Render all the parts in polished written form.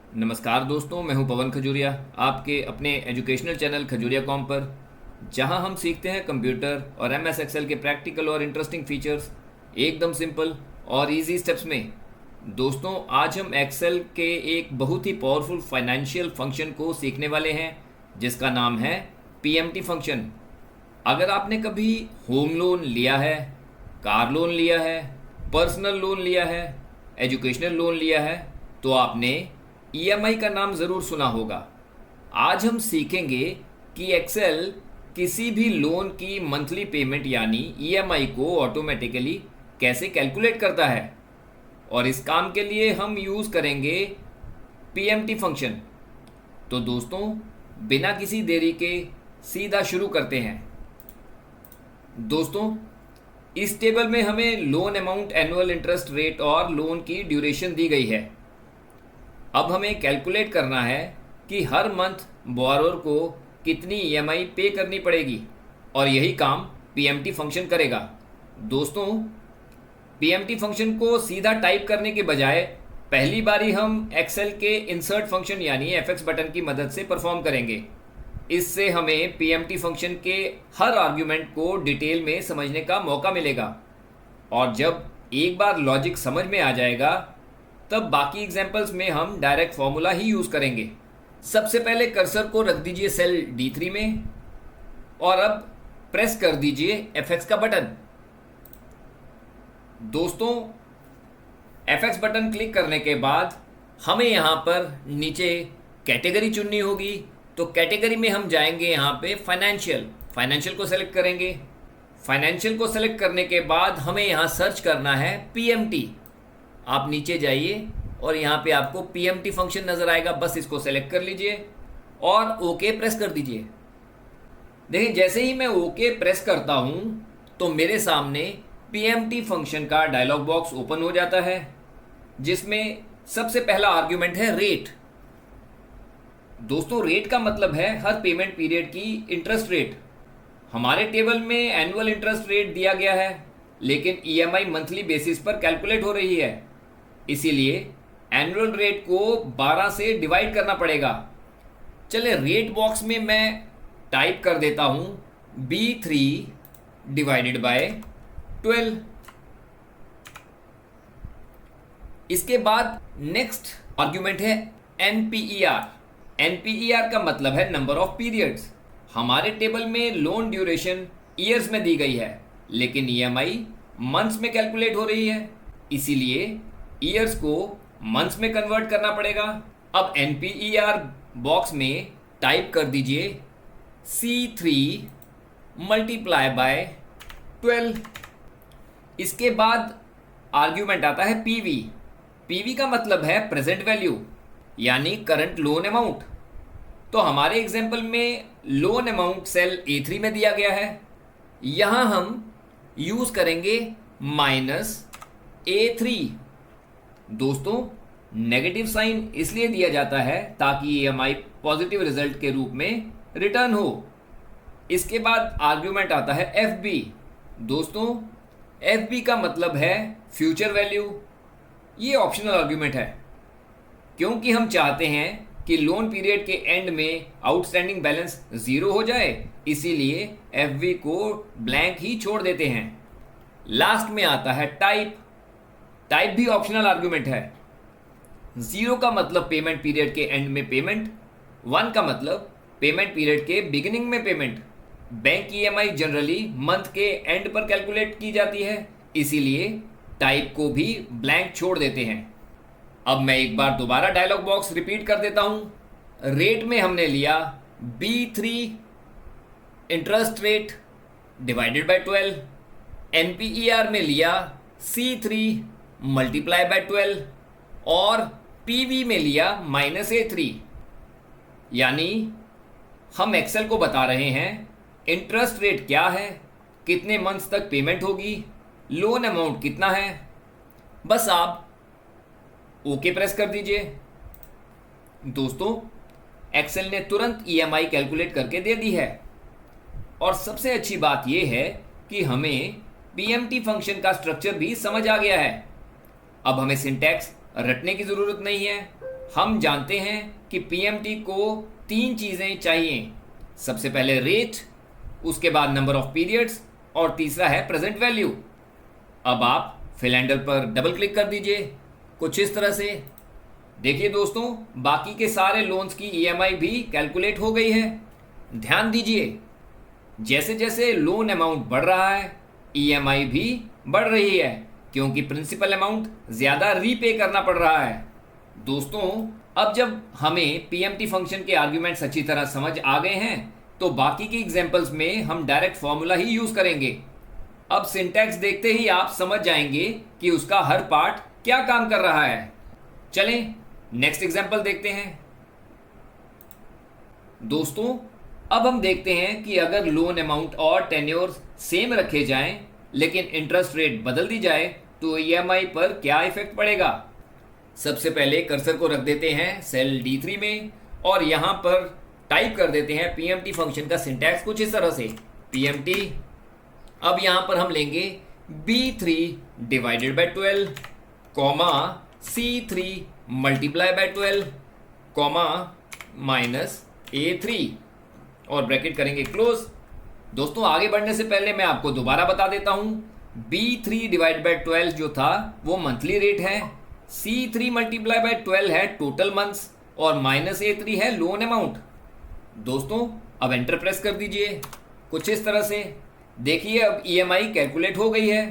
नमस्कार दोस्तों, मैं हूं पवन खजूरिया आपके अपने एजुकेशनल चैनल खजूरिया कॉम पर, जहां हम सीखते हैं कंप्यूटर और एमएस एक्सेल के प्रैक्टिकल और इंटरेस्टिंग फीचर्स एकदम सिंपल और इजी स्टेप्स में। दोस्तों, आज हम एक्सेल के एक बहुत ही पावरफुल फाइनेंशियल फंक्शन को सीखने वाले हैं जिसका नाम है पीएमटी फंक्शन। अगर आपने कभी होम लोन लिया है, कार लोन लिया है, पर्सनल लोन लिया है, एजुकेशनल लोन लिया है, तो आपने ईएमआई का नाम ज़रूर सुना होगा। आज हम सीखेंगे कि एक्सेल किसी भी लोन की मंथली पेमेंट यानी ईएमआई को ऑटोमेटिकली कैसे कैलकुलेट करता है, और इस काम के लिए हम यूज़ करेंगे पीएमटी फंक्शन। तो दोस्तों, बिना किसी देरी के सीधा शुरू करते हैं। दोस्तों, इस टेबल में हमें loan amount, annual interest rate और लोन की ड्यूरेशन दी गई है। अब हमें कैलकुलेट करना है कि हर मंथ बोरोअर को कितनी ईएमआई पे करनी पड़ेगी, और यही काम पीएमटी फंक्शन करेगा। दोस्तों, पीएमटी फंक्शन को सीधा टाइप करने के बजाय पहली बारी हम एक्सेल के इंसर्ट फंक्शन यानी एफएक्स बटन की मदद से परफॉर्म करेंगे। इससे हमें पीएमटी फंक्शन के हर आर्ग्यूमेंट को डिटेल में समझने का मौका मिलेगा, और जब एक बार लॉजिक समझ में आ जाएगा तब बाकी एग्जांपल्स में हम डायरेक्ट फॉर्मूला ही यूज़ करेंगे। सबसे पहले कर्सर को रख दीजिए सेल D3 में, और अब प्रेस कर दीजिए F(x) का बटन। दोस्तों, F(x) बटन क्लिक करने के बाद हमें यहाँ पर नीचे कैटेगरी चुननी होगी। तो कैटेगरी में हम जाएंगे यहाँ पे फाइनेंशियल को सेलेक्ट करेंगे। फाइनेंशियल को सेलेक्ट करने के बाद हमें यहाँ सर्च करना है पीएमटी। आप नीचे जाइए और यहाँ पे आपको पीएमटी फंक्शन नज़र आएगा, बस इसको सेलेक्ट कर लीजिए और ओके प्रेस कर दीजिए। देखिए, जैसे ही मैं ओके प्रेस करता हूँ तो मेरे सामने पीएमटी फंक्शन का डायलॉग बॉक्स ओपन हो जाता है, जिसमें सबसे पहला आर्ग्यूमेंट है रेट। दोस्तों, रेट का मतलब है हर पेमेंट पीरियड की इंटरेस्ट रेट। हमारे टेबल में एनुअल इंटरेस्ट रेट दिया गया है, लेकिन ईएमआई मंथली बेसिस पर कैलकुलेट हो रही है, इसीलिए एनुअल रेट को 12 से डिवाइड करना पड़ेगा। चले, रेट बॉक्स में मैं टाइप कर देता हूं B3 डिवाइडेड बाय 12। इसके बाद नेक्स्ट आर्ग्यूमेंट है NPER। NPER का मतलब है नंबर ऑफ पीरियड्स। हमारे टेबल में लोन ड्यूरेशन ईयर्स में दी गई है, लेकिन ईएमआई मंथ्स में कैलकुलेट हो रही है, इसीलिए ईयर्स को मंथ्स में कन्वर्ट करना पड़ेगा। अब NPER बॉक्स में टाइप कर दीजिए C3 मल्टीप्लाई बाय 12। इसके बाद आर्ग्यूमेंट आता है PV। PV का मतलब है प्रेजेंट वैल्यू यानी करंट लोन अमाउंट। तो हमारे एग्जाम्पल में लोन अमाउंट सेल A3 में दिया गया है, यहां हम यूज करेंगे -A3। दोस्तों, नेगेटिव साइन इसलिए दिया जाता है ताकि ईएमआई पॉजिटिव रिजल्ट के रूप में रिटर्न हो। इसके बाद आर्ग्यूमेंट आता है FB। दोस्तों, FB का मतलब है फ्यूचर वैल्यू। ये ऑप्शनल आर्ग्यूमेंट है, क्योंकि हम चाहते हैं कि लोन पीरियड के एंड में आउटस्टैंडिंग बैलेंस 0 हो जाए, इसीलिए FB को ब्लैंक ही छोड़ देते हैं। लास्ट में आता है टाइप भी ऑप्शनल आर्ग्यूमेंट है। 0 का मतलब पेमेंट पीरियड के एंड में पेमेंट, 1 का मतलब पेमेंट पीरियड के बिगिनिंग में payment. Bank EMI generally month के एंड पर कैलकुलेट की जाती है, इसीलिए टाइप को भी ब्लैंक छोड़ देते हैं। अब मैं एक बार दोबारा डायलॉग बॉक्स रिपीट कर देता हूं। रेट में हमने लिया B3 interest rate divided by 12। NPER में लिया C3 मल्टीप्लाई बाय 12, और PV में लिया -A3। यानी हम एक्सेल को बता रहे हैं इंटरेस्ट रेट क्या है, कितने मंथ्स तक पेमेंट होगी, लोन अमाउंट कितना है। बस आप ओके प्रेस कर दीजिए। दोस्तों, एक्सेल ने तुरंत ईएमआई कैलकुलेट करके दे दी है, और सबसे अच्छी बात यह है कि हमें पीएमटी फंक्शन का स्ट्रक्चर भी समझ आ गया है। अब हमें सिंटैक्स रटने की ज़रूरत नहीं है, हम जानते हैं कि पीएमटी को 3 चीज़ें चाहिए। सबसे पहले रेट, उसके बाद नंबर ऑफ पीरियड्स और तीसरा है प्रेजेंट वैल्यू। अब आप फिल हैंडल पर डबल क्लिक कर दीजिए कुछ इस तरह से। देखिए दोस्तों, बाकी के सारे लोन्स की ईएमआई भी कैलकुलेट हो गई है। ध्यान दीजिए, जैसे जैसे लोन अमाउंट बढ़ रहा है ईएमआई भी बढ़ रही है, क्योंकि प्रिंसिपल अमाउंट ज़्यादा रीपे करना पड़ रहा है। दोस्तों, अब जब हमें पीएमटी फंक्शन के आर्ग्यूमेंट्स अच्छी तरह समझ आ गए हैं तो बाकी के एग्जांपल्स में हम डायरेक्ट फॉर्मूला ही यूज़ करेंगे। अब सिंटैक्स देखते ही आप समझ जाएंगे कि उसका हर पार्ट क्या काम कर रहा है। चलें नेक्स्ट एग्जांपल देखते हैं। दोस्तों, अब हम देखते हैं कि अगर लोन अमाउंट और टेन्योर सेम रखे जाएं लेकिन इंटरेस्ट रेट बदल दी जाए तो ईएमआई पर क्या इफेक्ट पड़ेगा। सबसे पहले कर्सर को रख देते हैं सेल D3 में और यहां पर टाइप कर देते हैं पीएमटी फंक्शन का सिंटैक्स कुछ इस तरह से, पीएमटी। अब यहां पर हम लेंगे B3 divided by 12 comma C3 multiply by 12 comma minus A3 और ब्रैकेट करेंगे क्लोज। दोस्तों, आगे बढ़ने से पहले मैं आपको दोबारा बता देता हूं, B3 डिवाइड बाय 12 जो था वो मंथली रेट है, C3 मल्टीप्लाई बाय 12 है टोटल मंथ्स और माइनस A3 है लोन अमाउंट। दोस्तों, अब एंटर प्रेस कर दीजिए कुछ इस तरह से। देखिए, अब ईएमआई कैलकुलेट हो गई है।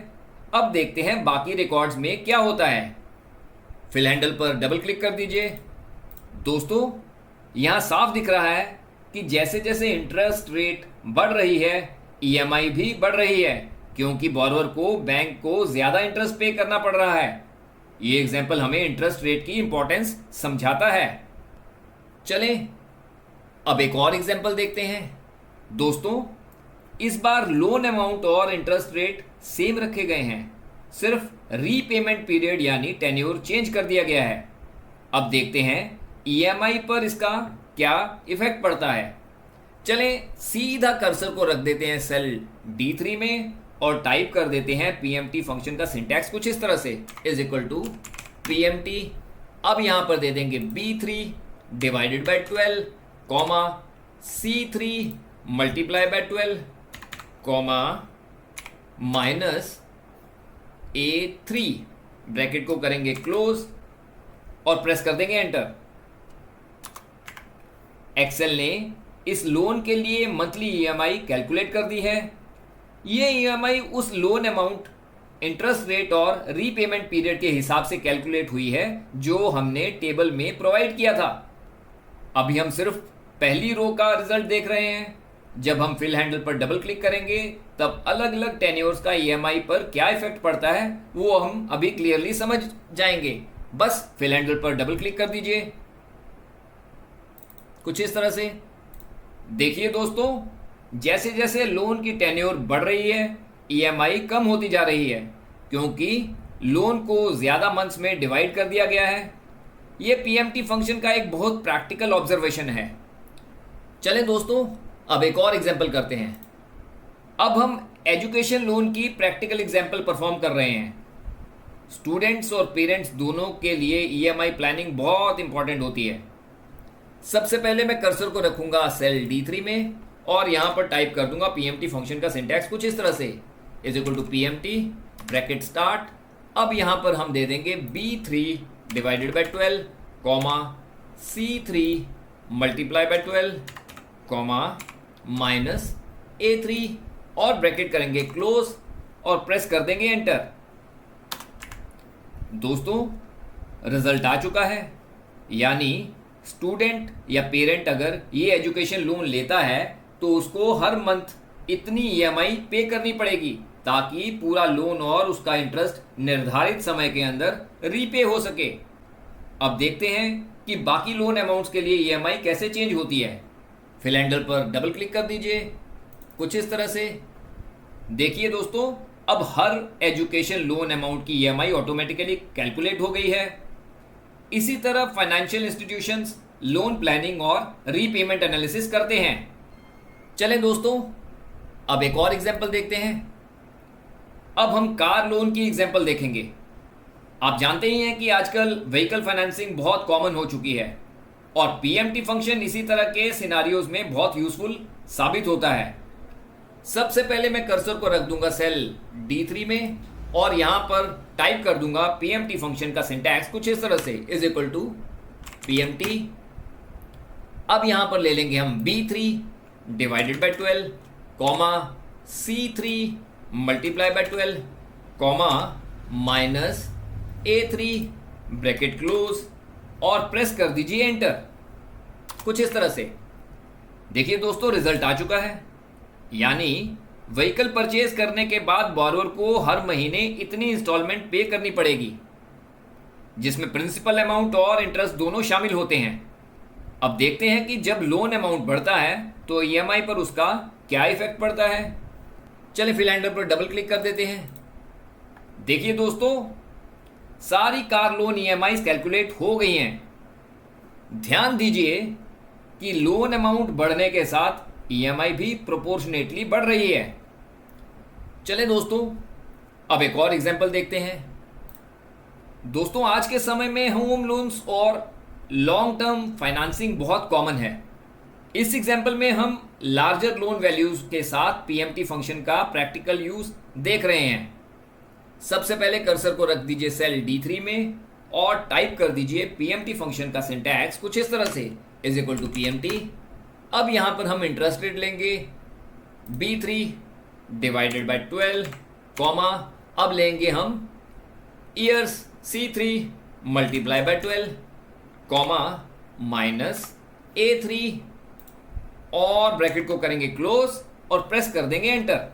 अब देखते हैं बाकी रिकॉर्ड्स में क्या होता है। फिल हैंडल पर डबल क्लिक कर दीजिए। दोस्तों, यहाँ साफ दिख रहा है कि जैसे जैसे इंटरेस्ट रेट बढ़ रही है ईएमआई भी बढ़ रही है, क्योंकि बॉरोअर को बैंक को ज़्यादा इंटरेस्ट पे करना पड़ रहा है। ये एग्जाम्पल हमें इंटरेस्ट रेट की इंपॉर्टेंस समझाता है। चलें अब एक और एग्जाम्पल देखते हैं। दोस्तों, इस बार लोन अमाउंट और इंटरेस्ट रेट सेम रखे गए हैं, सिर्फ रीपेमेंट पीरियड यानी टेन्योर चेंज कर दिया गया है। अब देखते हैं ईएमआई पर इसका क्या इफेक्ट पड़ता है। चलें सीधा कर्सर को रख देते हैं सेल D3 में और टाइप कर देते हैं पीएमटी फंक्शन का सिंटैक्स कुछ इस तरह से, इज इक्वल टू पीएमटी। अब यहां पर दे देंगे B3 divided by 12 comma C3 multiply by 12 comma minus A3, bracket को करेंगे क्लोज और प्रेस कर देंगे एंटर। एक्सेल ने इस लोन के लिए मंथली ईएमआई कैलकुलेट कर दी है। ये ईएमआई उस लोन अमाउंट, इंटरेस्ट रेट और रीपेमेंट पीरियड के हिसाब से कैलकुलेट हुई है जो हमने टेबल में प्रोवाइड किया था। अभी हम सिर्फ पहली रो का रिजल्ट देख रहे हैं। जब हम फिल हैंडल पर डबल क्लिक करेंगे तब अलग अलग टेन्योर्स का ईएमआई पर क्या इफेक्ट पड़ता है वो हम अभी क्लियरली समझ जाएंगे। बस फिल हैंडल पर डबल क्लिक कर दीजिए कुछ इस तरह से। देखिए दोस्तों, जैसे जैसे लोन की टेन्योर बढ़ रही है ईएमआई कम होती जा रही है, क्योंकि लोन को ज़्यादा मंथ्स में डिवाइड कर दिया गया है। ये पीएमटी फंक्शन का एक बहुत प्रैक्टिकल ऑब्जर्वेशन है। चलें दोस्तों, अब एक और एग्जाम्पल करते हैं। अब हम एजुकेशन लोन की प्रैक्टिकल एग्जाम्पल परफॉर्म कर रहे हैं। स्टूडेंट्स और पेरेंट्स दोनों के लिए ईएमआई प्लानिंग बहुत इंपॉर्टेंट होती है। सबसे पहले मैं कर्सर को रखूंगा सेल D3 में और यहां पर टाइप कर दूंगा पीएमटी फंक्शन का सिंटैक्स कुछ इस तरह से, is equal to PMT bracket start. अब यहां पर हम दे देंगे B3 divided by 12 comma C3 multiply by 12 comma minus A3 और ब्रैकेट करेंगे क्लोज और प्रेस कर देंगे एंटर। दोस्तों, रिजल्ट आ चुका है, यानी स्टूडेंट या पेरेंट अगर ये एजुकेशन लोन लेता है तो उसको हर मंथ इतनी ईएमआई पे करनी पड़ेगी ताकि पूरा लोन और उसका इंटरेस्ट निर्धारित समय के अंदर रीपे हो सके। अब देखते हैं कि बाकी लोन अमाउंट्स के लिए ईएमआई कैसे चेंज होती है। फिल हैंडल पर डबल क्लिक कर दीजिए कुछ इस तरह से। देखिए दोस्तों, अब हर एजुकेशन लोन अमाउंट की ईएमआई ऑटोमेटिकली कैलकुलेट हो गई है। इसी तरह फाइनेंशियल इंस्टीट्यूशंस लोन प्लानिंग और रीपेमेंट एनालिसिस करते हैं। चलें दोस्तों, अब एक और एग्जांपल देखते हैं। अब हम कार लोन की एग्जांपल देखेंगे। आप जानते ही हैं कि आजकल व्हीकल फाइनेंसिंग बहुत कॉमन हो चुकी है और पीएमटी फंक्शन इसी तरह के सिनारियोज में बहुत यूजफुल साबित होता है। सबसे पहले मैं कर्सर को रख दूंगा सेल D3 में और यहां पर टाइप कर दूंगा पीएमटी फंक्शन का सिंटैक्स कुछ इस तरह से इज इक्वल टू पीएमटी। अब यहां पर ले लेंगे हम B3 divided by 12 comma C3 multiply by 12 comma minus A3 bracket close और प्रेस कर दीजिए एंटर। कुछ इस तरह से देखिए दोस्तों रिजल्ट आ चुका है, यानी व्हीकल परचेज करने के बाद बोरोवर को हर महीने इतनी इंस्टॉलमेंट पे करनी पड़ेगी जिसमें प्रिंसिपल अमाउंट और इंटरेस्ट दोनों शामिल होते हैं। अब देखते हैं कि जब लोन अमाउंट बढ़ता है तो ईएमआई पर उसका क्या इफेक्ट पड़ता है। चलिए फिलहाल पर डबल क्लिक कर देते हैं। देखिए दोस्तों सारी कार लोन ईएमआई कैलकुलेट हो गई हैं। ध्यान दीजिए कि लोन अमाउंट बढ़ने के साथ ईएमआई भी प्रोपोर्शनेटली बढ़ रही है। चले दोस्तों अब एक और एग्जांपल देखते हैं। दोस्तों आज के समय में होम लोन्स और लॉन्ग टर्म फाइनेंसिंग बहुत कॉमन है। इस एग्जांपल में हम लार्जर लोन वैल्यूज के साथ पीएमटी फंक्शन का प्रैक्टिकल यूज देख रहे हैं। सबसे पहले कर्सर को रख दीजिए सेल D3 में और टाइप कर दीजिए पीएमटी फंक्शन का सिंटैक्स कुछ इस तरह से इज इक्वल टू पीएमटी। अब यहां पर हम इंटरेस्ट रेट लेंगे B3 डिवाइडेड बाय 12 कॉमा अब लेंगे हम years C3 multiply by 12 comma minus A3 और ब्रैकेट को करेंगे क्लोज और प्रेस कर देंगे एंटर।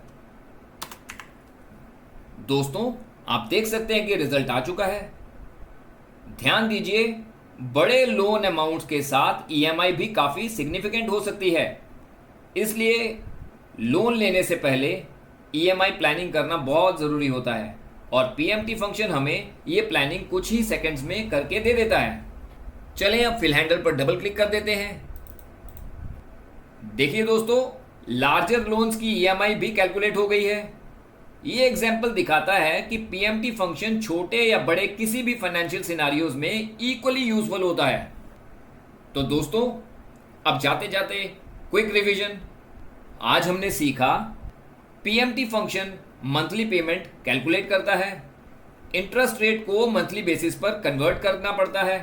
दोस्तों आप देख सकते हैं कि रिजल्ट आ चुका है। ध्यान दीजिए बड़े लोन अमाउंट्स के साथ ईएमआई भी काफ़ी सिग्निफिकेंट हो सकती है, इसलिए लोन लेने से पहले ईएमआई प्लानिंग करना बहुत ज़रूरी होता है और पीएमटी फंक्शन हमें ये प्लानिंग कुछ ही सेकंड्स में करके दे देता है। चलें अब फिल हैंडल पर डबल क्लिक कर देते हैं। देखिए दोस्तों लार्जर लोन्स की ईएमआई भी कैलकुलेट हो गई है। ये एग्जाम्पल दिखाता है कि पीएमटी फंक्शन छोटे या बड़े किसी भी फाइनेंशियल सिनारियोज में इक्वली यूजफुल होता है। तो दोस्तों अब जाते जाते क्विक रिवीजन। आज हमने सीखा PMT function monthly payment calculate करता है, इंटरेस्ट रेट को मंथली बेसिस पर कन्वर्ट करना पड़ता है,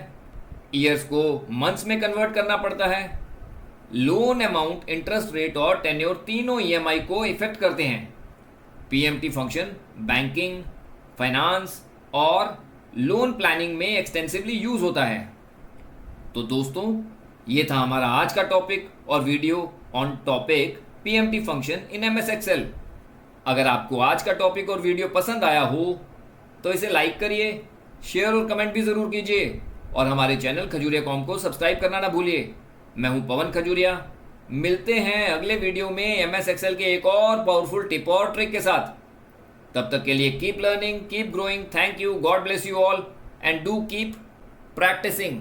ईयर्स को मंथ्स में कन्वर्ट करना पड़ता है, लोन अमाउंट, इंटरेस्ट रेट और टेन्योर तीनों ईएमआई को इफेक्ट करते हैं। पीएमटी फंक्शन बैंकिंग, फाइनेंस और लोन प्लानिंग में एक्सटेंसिवली यूज होता है। तो दोस्तों ये था हमारा आज का टॉपिक और video on topic PMT function in MS Excel. अगर आपको आज का टॉपिक और वीडियो पसंद आया हो तो इसे लाइक करिए, शेयर और कमेंट भी ज़रूर कीजिए और हमारे चैनल खजूरिया कॉम को सब्सक्राइब करना ना भूलिए। मैं हूं पवन खजूरिया। मिलते हैं अगले वीडियो में एमएस एक्सेल के एक और पावरफुल टिप और ट्रिक के साथ। तब तक के लिए keep learning, keep growing. Thank you, God bless you all and do keep practising.